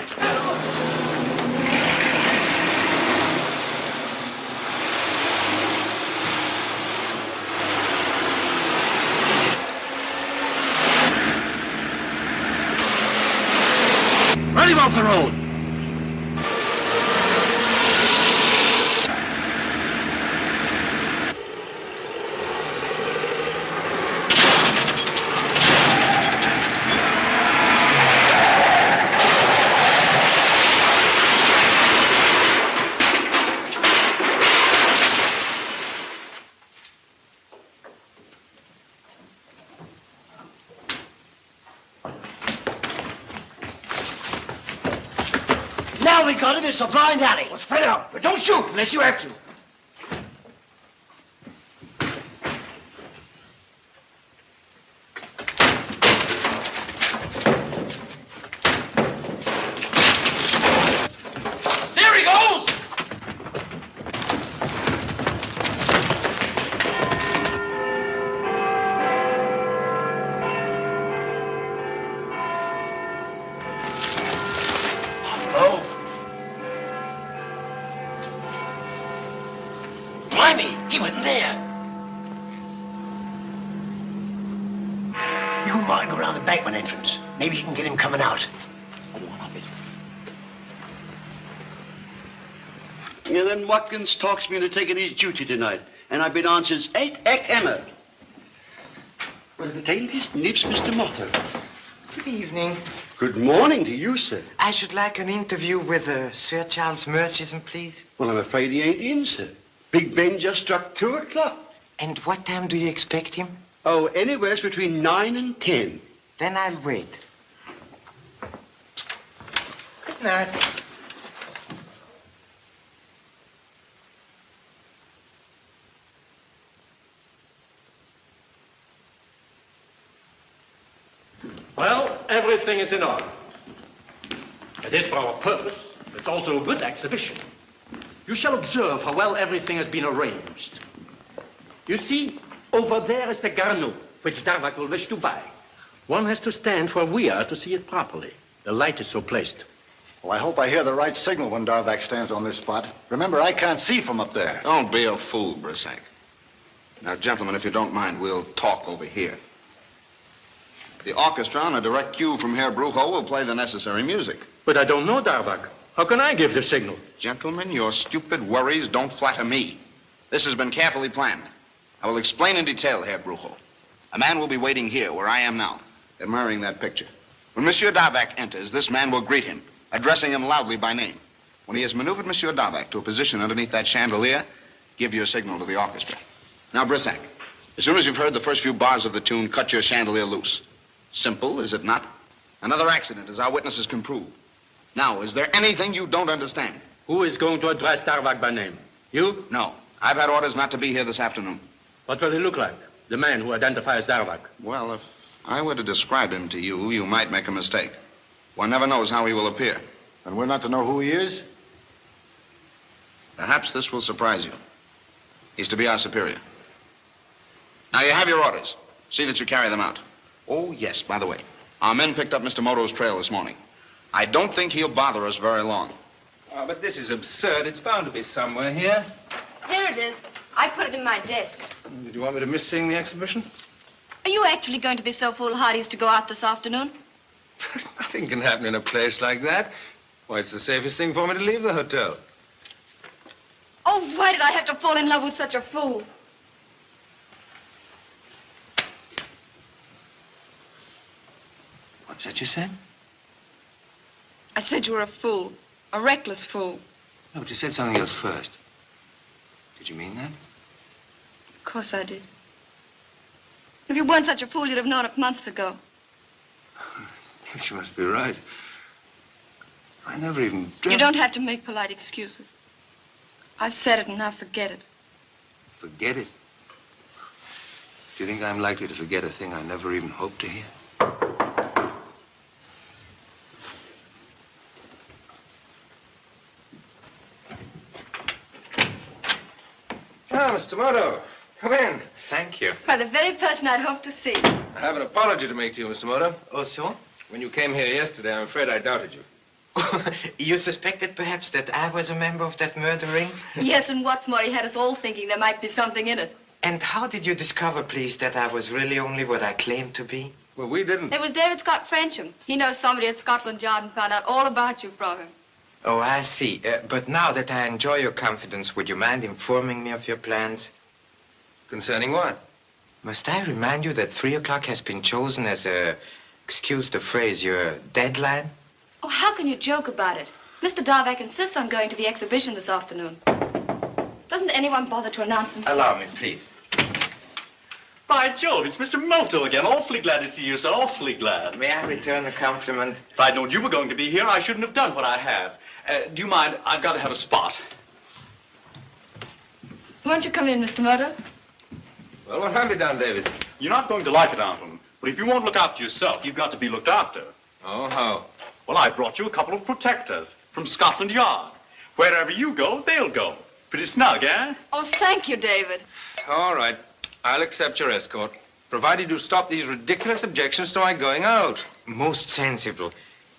Run him off the road. Now we got it. It's a blind alley. Well, spread out, but don't shoot unless you have to. There he goes! Oh. Blimey, he went in there. You mind around the Bankman entrance. Maybe you can get him coming out. Yeah, then Watkins talks me into taking his duty tonight, and I've been on since 8 Emma. Well, the tailor's nips, Mr. Motto. Good evening. Good morning to you, sir. I should like an interview with Sir Charles Murchison, please. Well, I'm afraid he ain't in, sir. Big Ben just struck 2 o'clock. And what time do you expect him? Oh, anywhere between 9 and 10. Then I'll wait. Good night. Well, everything is in order. It is for our purpose. It's also a good exhibition. You shall observe how well everything has been arranged. You see, over there is the Garneau, which Darvak will wish to buy. One has to stand where we are to see it properly. The light is so placed. Well, I hope I hear the right signal when Darvak stands on this spot. Remember, I can't see from up there. Don't be a fool, Brissac. Now, gentlemen, if you don't mind, we'll talk over here. The orchestra, on a direct cue from Herr Brucho, will play the necessary music. But I don't know Darvak. How can I give the signal? Gentlemen, your stupid worries don't flatter me. This has been carefully planned. I will explain in detail, Herr Brucho. A man will be waiting here, where I am now, admiring that picture. When Monsieur Darvak enters, this man will greet him, addressing him loudly by name. When he has maneuvered Monsieur Darvak to a position underneath that chandelier, give your signal to the orchestra. Now, Brissac, as soon as you've heard the first few bars of the tune, cut your chandelier loose. Simple, is it not? Another accident, as our witnesses can prove. Now, is there anything you don't understand? Who is going to address Darvak by name? You? No. I've had orders not to be here this afternoon. What will he look like? The man who identifies Darvak. Well, if I were to describe him to you, you might make a mistake. One never knows how he will appear. And we're not to know who he is? Perhaps this will surprise you. He's to be our superior. Now, you have your orders. See that you carry them out. Oh, yes, by the way, our men picked up Mr. Moto's trail this morning. I don't think he'll bother us very long. Oh, but this is absurd. It's bound to be somewhere here. Here it is. I put it in my desk. Did you want me to miss seeing the exhibition? Are you actually going to be so foolhardy as to go out this afternoon? Nothing can happen in a place like that. Why, it's the safest thing for me to leave the hotel. Oh, why did I have to fall in love with such a fool? What's that you said? I said you were a fool. A reckless fool. No, but you said something else first. Did you mean that? Of course I did. If you weren't such a fool, you'd have known it months ago. Yes, you must be right. I never even dreamt... You don't have to make polite excuses. I've said it and now forget it. Forget it? Do you think I'm likely to forget a thing I never even hoped to hear? Ah, Mr. Moto, come in. Thank you. By the very person I'd hoped to see. I have an apology to make to you, Mr. Moto. Oh, so? When you came here yesterday, I'm afraid I doubted you. You suspected perhaps that I was a member of that murder ring? Yes, and what's more, he had us all thinking there might be something in it. And how did you discover, please, that I was really only what I claimed to be? Well, we didn't. It was David Scott Frensham. He knows somebody at Scotland Yard and found out all about you from him. Oh, I see. But now that I enjoy your confidence, would you mind informing me of your plans? Concerning what? Must I remind you that 3 o'clock has been chosen as excuse the phrase, your deadline? Oh, how can you joke about it? Mr. Darvak insists on going to the exhibition this afternoon. Doesn't anyone bother to announce themselves? Allow me, please. By Jove, it's Mr. Moto again. Awfully glad to see you, sir. Awfully glad. May I return the compliment? If I'd known you were going to be here, I shouldn't have done what I have. Do you mind? I've got to have a spot. Won't you come in, Mr. Moto? Well, what have you done, David? You're not going to like it, Anton. But if you won't look after yourself, you've got to be looked after. Oh, how? Well, I brought you a couple of protectors from Scotland Yard. Wherever you go, they'll go. Pretty snug, eh? Oh, thank you, David. All right. I'll accept your escort, provided you stop these ridiculous objections to my going out. Most sensible.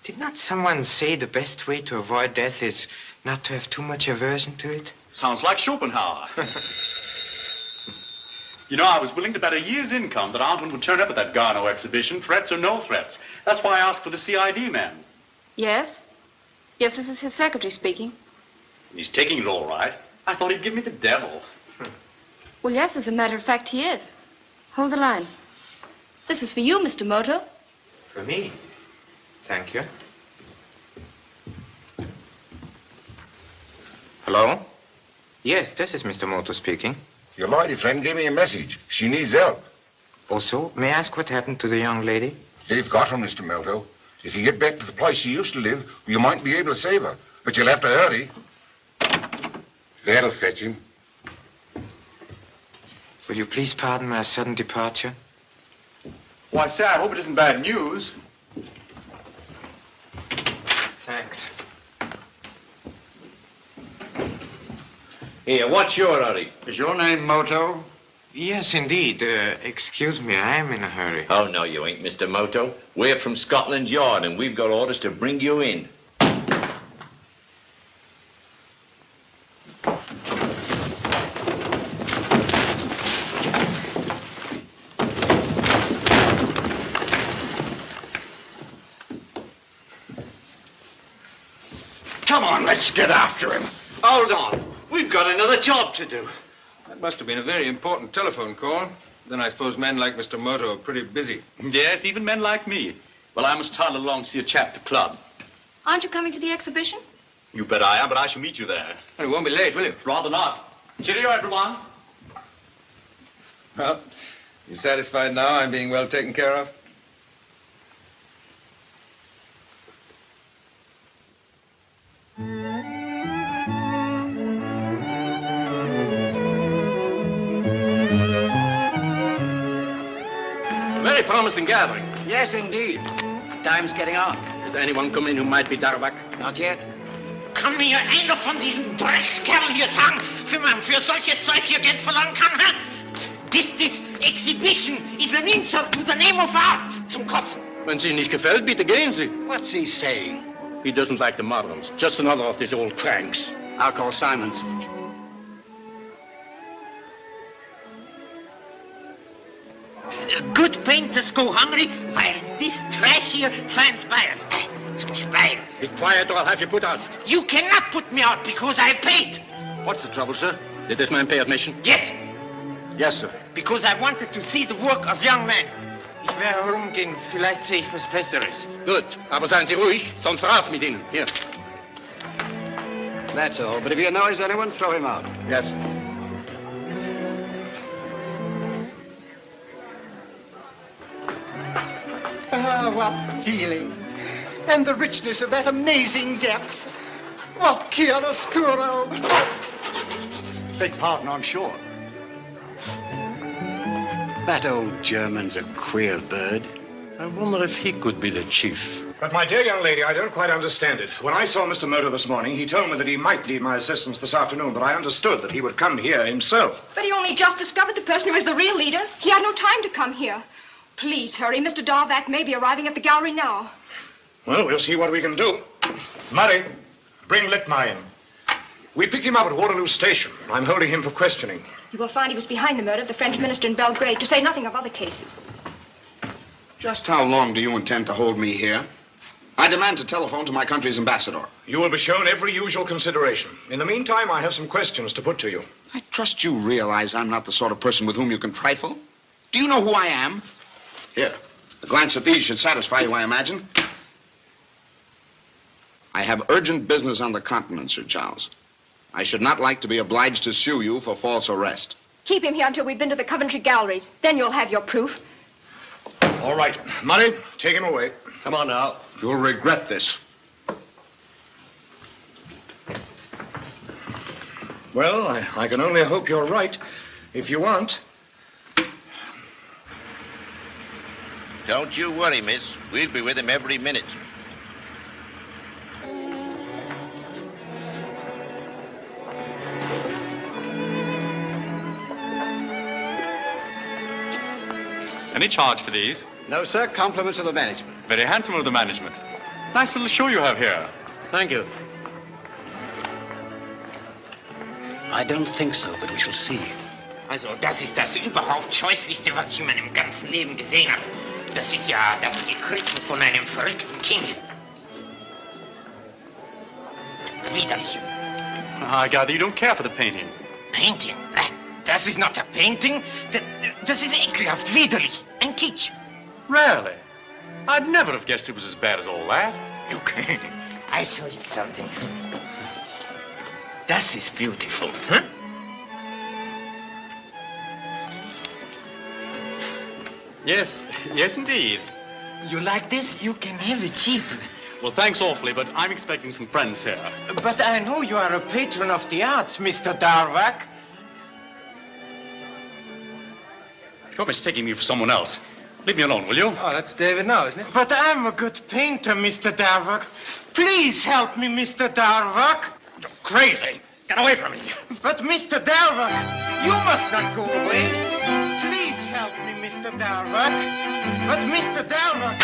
Did not someone say the best way to avoid death is not to have too much aversion to it? Sounds like Schopenhauer. You know, I was willing to bet a year's income that Anton would turn up at that Garneau exhibition, threats or no threats. That's why I asked for the CID man. Yes? Yes, this is his secretary speaking. He's taking it all right. I thought he'd give me the devil. Well, yes, as a matter of fact, he is. Hold the line. This is for you, Mr. Moto. For me? Thank you. Hello? Yes, this is Mr. Moto speaking. Your lady friend gave me a message. She needs help. Also, may I ask what happened to the young lady? They've got her, Mr. Moto. If you get back to the place she used to live, you might be able to save her. But you'll have to hurry. That'll fetch him. Will you please pardon my sudden departure? Why, sir, I hope it isn't bad news. Thanks. Here, what's your hurry? Is your name Moto? Yes, indeed. Excuse me, I am in a hurry. Oh, no, you ain't, Mr. Moto. We're from Scotland Yard, and we've got orders to bring you in. Come on, let's get after him. Hold on. We've got another job to do. That must have been a very important telephone call. Then I suppose men like Mr. Moto are pretty busy. Yes, even men like me. Well, I must toddle along to see a chap at the club. Aren't you coming to the exhibition? You bet I am, but I shall meet you there. And you won't be late, will you? Rather not. Cheerio, everyone. Well, you satisfied now I'm being well taken care of? Very promising gathering. Yes, indeed. Time's getting on. Did anyone come in who might be Darwak? Not yet. Kann mir einer von diesen Dreckskerlen hier sagen, wie man für solche Zeug hier Geld verlangen kann, hä? This exhibition is an insult to the name of art. Zum Kotzen. Wenn es Ihnen nicht gefällt, bitte gehen Sie. What's he saying? He doesn't like the moderns. Just another of these old cranks. I'll call Simons. Good painters go hungry, while this trash here finds buyers. Zum Schwein. Be quiet or I'll have you put out. You cannot put me out because I paid. What's the trouble, sir? Did this man pay admission? Yes, Yes, sir. because I wanted to see the work of young men. Ich werde herumgehen, vielleicht sehe ich was Besseres. Gut, aber seien Sie ruhig, sonst raus mit Ihnen. Hier. That's all, but if he annoys anyone, throw him out. Yes. Ah, what feeling. And the richness of that amazing depth. What chiaroscuro. Beg pardon, I'm sure. That old German's a queer bird. I wonder if he could be the chief. But, my dear young lady, I don't quite understand it. When I saw Mr. Moto this morning, he told me that he might need my assistance this afternoon, but I understood that he would come here himself. But he only just discovered the person who is the real leader. He had no time to come here. Please hurry. Mr. Darvac may be arriving at the gallery now. Well, we'll see what we can do. Murray, bring Litmar in. We picked him up at Waterloo Station. I'm holding him for questioning. You will find he was behind the murder of the French minister in Belgrade, to say nothing of other cases. Just how long do you intend to hold me here? I demand to telephone to my country's ambassador. You will be shown every usual consideration. In the meantime, I have some questions to put to you. I trust you realize I'm not the sort of person with whom you can trifle. Do you know who I am? Here, a glance at these should satisfy you, I imagine. I have urgent business on the continent, Sir Charles. I should not like to be obliged to sue you for false arrest. Keep him here until we've been to the Coventry galleries. Then you'll have your proof. All right. Murray, take him away. Come on now. You'll regret this. Well, I can only hope you're right. If you aren't. Don't you worry, miss. We'll be with him every minute. Any charge for these? No, sir. Compliments of the management. Very handsome of the management. Nice little show you have here. Thank you. I don't think so, but we shall see. Also, das ist das überhaupt Scheußlichste, was ich in meinem ganzen Leben gesehen habe. Das ist ja das Gekriegen von einem verrückten Kind. Widerlich. I gather you don't care for the painting. Painting? Das ist not a painting. Das ist ekelhaft, widerlich. Ein Kitsch. Really? I'd never have guessed it was as bad as all that. Look, I show you something. Das ist beautiful, huh? Yes, yes indeed. You like this? You can have it cheap. Well, thanks awfully, but I'm expecting some friends here. But I know you are a patron of the arts, Mr. Darvak. You're mistaking me for someone else. Leave me alone, will you? Oh, that's David now, isn't it? But I'm a good painter, Mr. Darvak. Please help me, Mr. Darvak. You're crazy. Get away from me. But, Mr. Darvak, you must not go away. Please help me, Mr. Darvak. But, Mr. Darvak...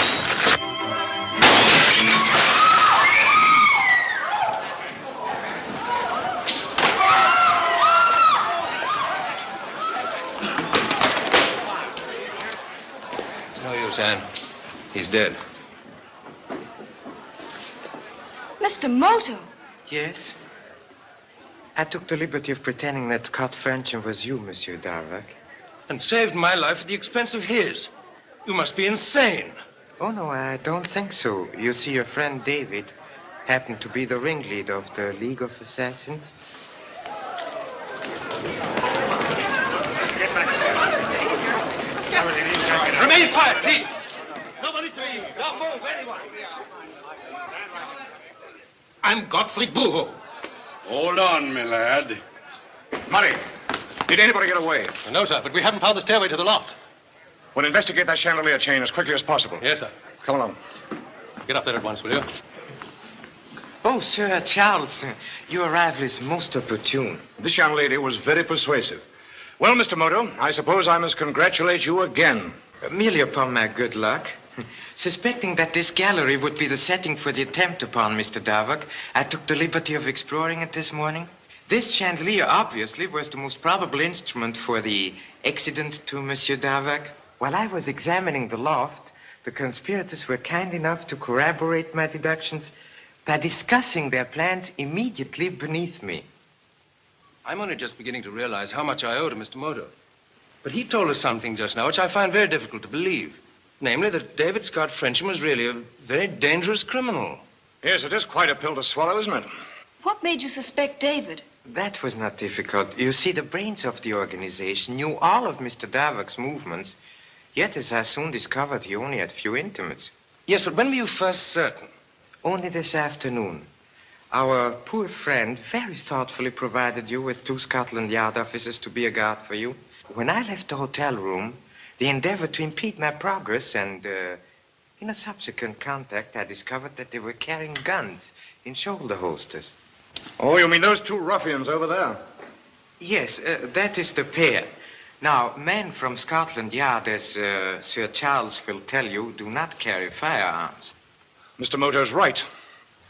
No use, Anne. He's dead. Mr. Moto. Yes? I took the liberty of pretending that Scott Frencham was you, Monsieur Darvak. And saved my life at the expense of his. You must be insane. Oh, no, I don't think so. You see, your friend David happened to be the ringleader of the League of Assassins. Remain quiet, please. Nobody to leave. Don't move, anyone. I'm Gottfried Buho. Hold on, my lad. Murray, did anybody get away? No, sir, but we haven't found the stairway to the loft. Well, investigate that chandelier chain as quickly as possible. Yes, sir. Come along. Get up there at once, will you? Oh, Sir Charles, your arrival is most opportune. This young lady was very persuasive. Well, Mr. Moto, I suppose I must congratulate you again. Merely upon my good luck. Suspecting that this gallery would be the setting for the attempt upon Mr. Darvak, I took the liberty of exploring it this morning. This chandelier, obviously, was the most probable instrument for the accident to Monsieur Darvak. While I was examining the loft, the conspirators were kind enough to corroborate my deductions by discussing their plans immediately beneath me. I'm only just beginning to realize how much I owe to Mr. Moto. But he told us something just now which I find very difficult to believe. Namely, that David Scott Frencham was really a very dangerous criminal. Yes, it is quite a pill to swallow, isn't it? What made you suspect David? That was not difficult. You see, the brains of the organization knew all of Mr. Darvak's movements. Yet, as I soon discovered, he only had few intimates. Yes, but when were you first certain? Only this afternoon. Our poor friend very thoughtfully provided you with 2 Scotland Yard officers to be a guard for you. When I left the hotel room, they endeavored to impede my progress, and in a subsequent contact, I discovered that they were carrying guns in shoulder holsters. Oh, you mean those 2 ruffians over there? Yes, that is the pair. Now, men from Scotland Yard, as Sir Charles will tell you, do not carry firearms. Mr. Moto's right.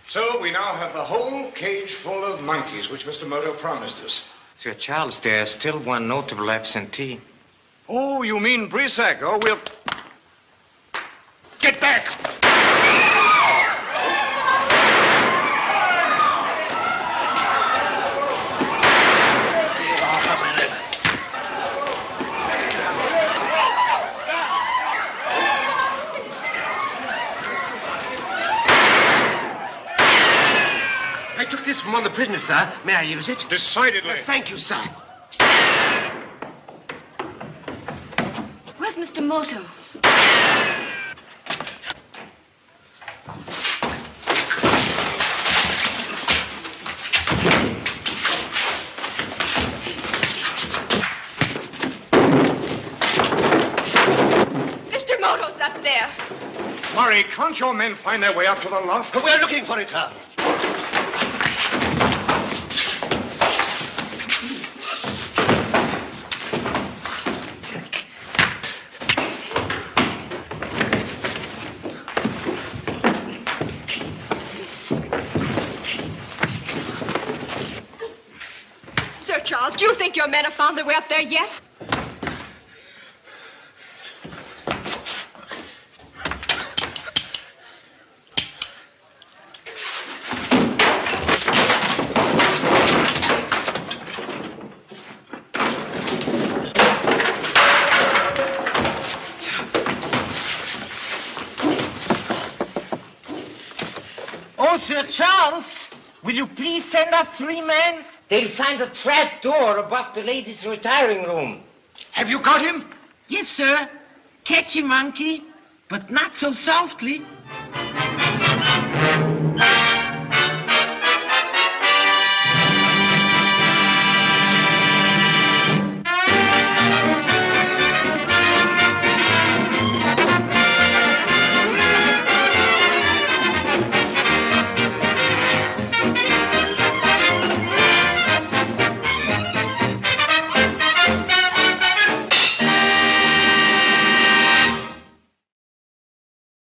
So we now have the whole cage full of monkeys, which Mr. Moto promised us. Sir Charles, there's still one notable absentee. Oh, you mean Brisac? Oh, we'll... Get back! I took this from one of the prisoners, sir. May I use it? Decidedly. Thank you, sir. Where's Mr. Moto? there. Murray, can't your men find their way up to the loft? We're looking for it, sir. Sir Charles, do you think your men have found their way up there yet? Oh, Sir Charles, will you please send up 3 men? They'll find a trap door above the ladies' retiring room. Have you got him? Yes, sir. Catch him, monkey, but not so softly.